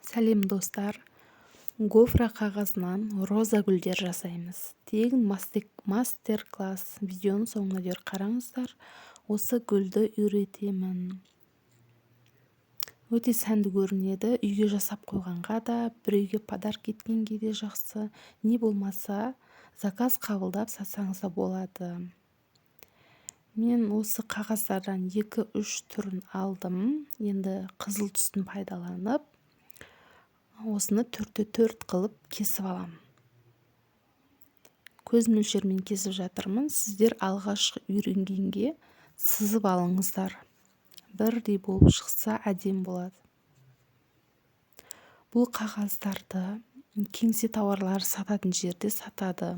Сәлем достар, гофра қағазынан роза гүлдер жасаймыз. Тегін мастер-класс видеоның соңына дейін қараңыздар. Осы гүлді үйретемін. Өте сәнді көрінеді. Үйге жасап қойғанға да, біреуге подарок еткенге де жақсы. Не болмаса, заказ қабылдап сатсаңыз да болады. Мен осы қағаздардан 2-3 түрін алдым. Енді қызыл түстін пайдаланып, осыны 4-4 қылып кесіп алам. Көз мөлшермен кесіп жатырмын. Сіздер алғашқы үйренгенге сызып алыңыздар. Бірдей болып шықса әдем болады. Бұл қағаздарды кеңсе тауарлары сататын жерде сатады.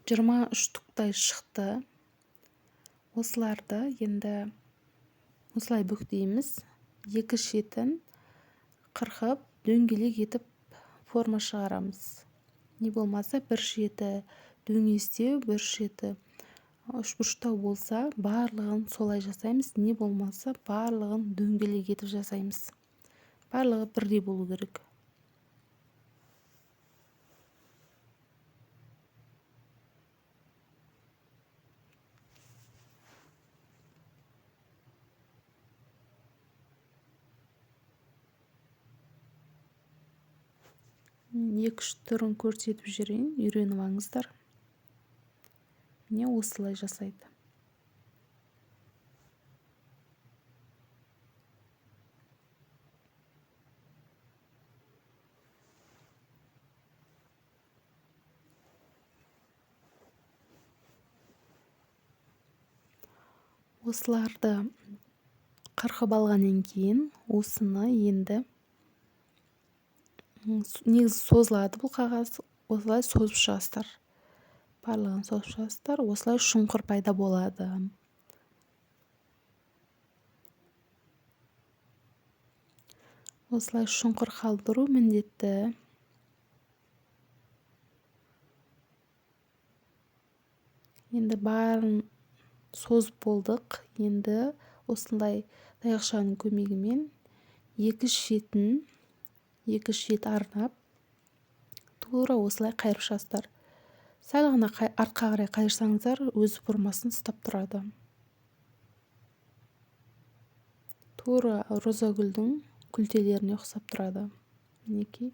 Жиырма штуктай шықты. Осыларды енді осылай бүктейміз. Екі шетін қырқып, дөңгелек етіп форма шығарамыз. Не болмаса бір шеті дөңестеу, бір шеті үшбұрыштау болса, барлығын солай жасаймыз. Не болмаса, барлығын дөңгелек етіп жасаймыз. Барлығы бірдей болу керек. Мен 2-3 түрін көрсетіп жүрейін, үйреніп алыңыздар. Міне осылай жасайды. Осыларды қырқып алғаннан кейін, осыны енді негізі созылады бұл қағаз. Осылай созып шығасыздар. Барлығын созып шығасыздар. Осылай шұңқыр пайда болады. Осылай шұңқыр қалдыру міндетті. Енді барын созып болдық. Енді осындай таяқшаның көмегімен екі шет арнап тура осылай қайырып шығасыздар. Сәл ғана артқа қарай қайырсаңыздар, өз формасын ұстап тұрады. Тура роза гүлдің күлтелеріне ұқсап тұрады. Мінекей.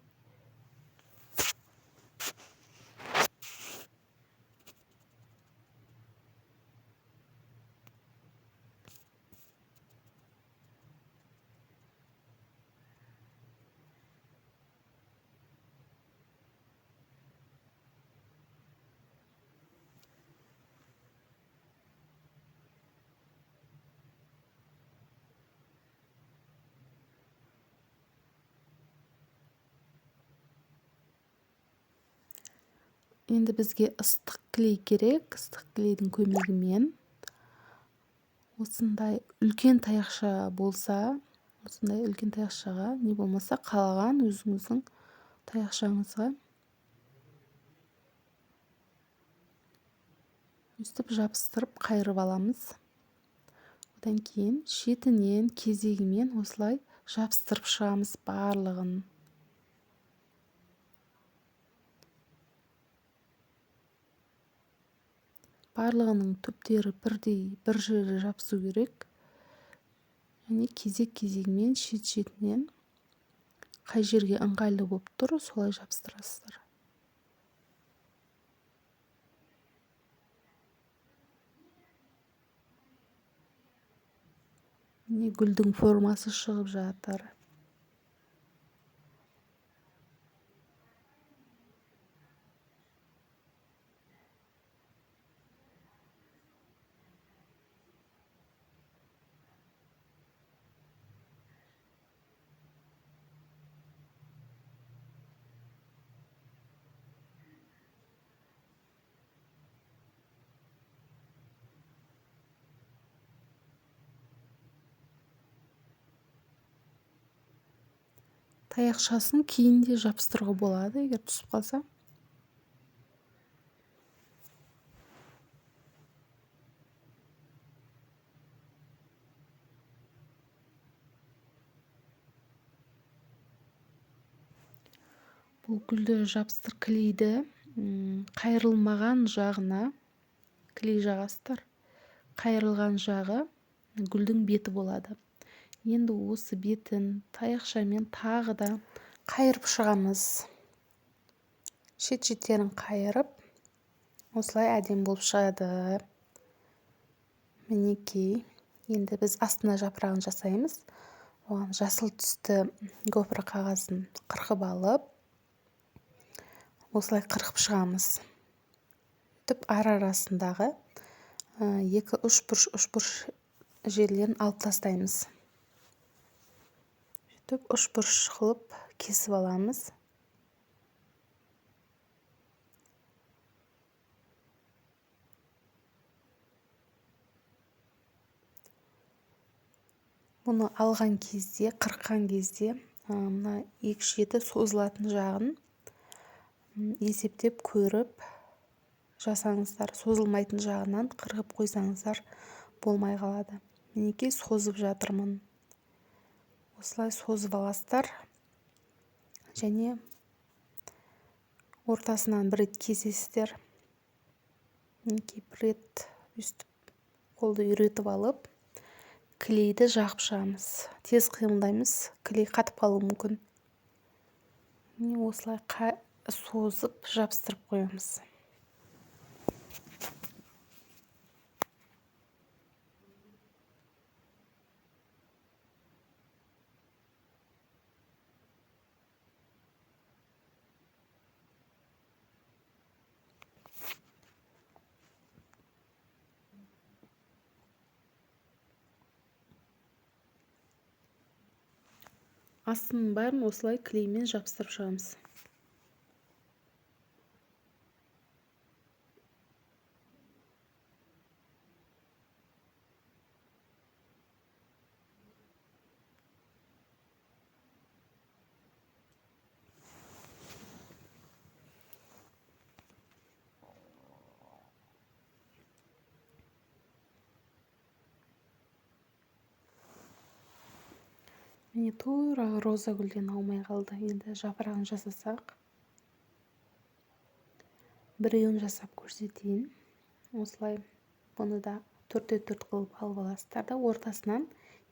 Енді бізге ыстық клей керек. Ыстық клейдің көмегімен осындай үлкен таяқша болса, осындай үлкен таяқшаға, не болмаса қалаған өзіңіздің таяқшаңызға өстіп жабыстырып қайырып аламыз. Одан кейін шетінен кезегімен осылай жабыстырып шығамыз барлығын. Барлығының түптері бір жерге жабысу керек. Және кезегімен шет-шетінен қай жерге ыңғайлы болып тұр, солай жабыстырасыздар. Міне гүлдің формасы шығып жатыр. Таяқшасын кейін де жабыстыруға болады егер түсіп қалса. Бұл гүлді жабыстыр клейді қайырылмаған жағына клей жағасыздар. Қайырылған жағы гүлдің беті болады. Енді осы бетін таяқшамен тағы да қайырып шығамыз. Шет-шеттерін қайырып, осылай әдемі болып шығады. Мінекей, енді біз астына жапырағын жасаймыз. Оған жасыл түсті гофра қағазын қырқып алып, осылай қырқып шығамыз. Түп арасындағы 2-3 бұрыш жерлерін алып тастаймыз. Түп 3 бұрыш қылып кесіп аламыз. Бұны алған кезде, қырқан кезде, мына 2 шеті созылатын жағын есептеп көріп жасаңыздар. Созылмайтын жағынан қырқып қойсаңыздар болмай қалады. Мінекей созып жатырмын. Осылай созып аласыздар. Және ортасынан бір рет кесесіздер. Мінекей бір рет өстіп қолды үйретіп алып, клейді жағып шығамыз. Тез қимылдаймыз, клей қатып қалуы мүмкін. Осылай созып жабыстырып қоямыз. Астының бәрін осылай клеймен жабыстырып шығамыз. Міне тура роза гүлден аумай қалды. Енді жапырағын жасасақ. Біреуін жасап көрсетейін. Осылай бұны да 4-4 қылып алып аласыздар да ортасынан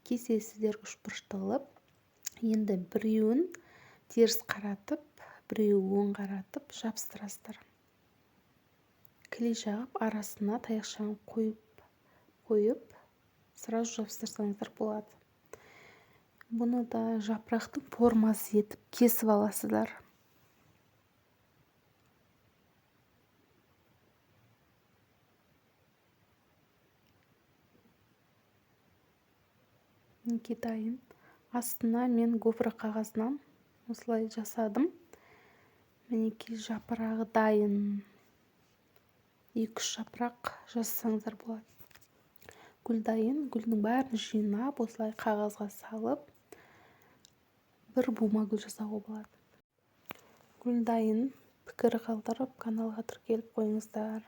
кесесіздер 3 бұрышты қылып. Енді біреуін теріс қаратып, біреуін оң қаратып жабыстырасыздар. Клей жағып, арасына таяқшаны қойып, сразу жабыстырсаңыздар болады. Бұны да жапырақтың формасы етіп кесіп аласыздар. Мінекей дайын. Астына мен гофра қағазынан осылай жасадым. Мінекей жапырағы дайын. 2-3 жапырақ жасасаңыздар болады. Гүл дайын. Гүлдің бәрін жинап, осылай қағазға салып, бір бума гүл жасауға болады. Гүл дайын. Пікір қалдырып, каналға тіркеліп қойыңыздар.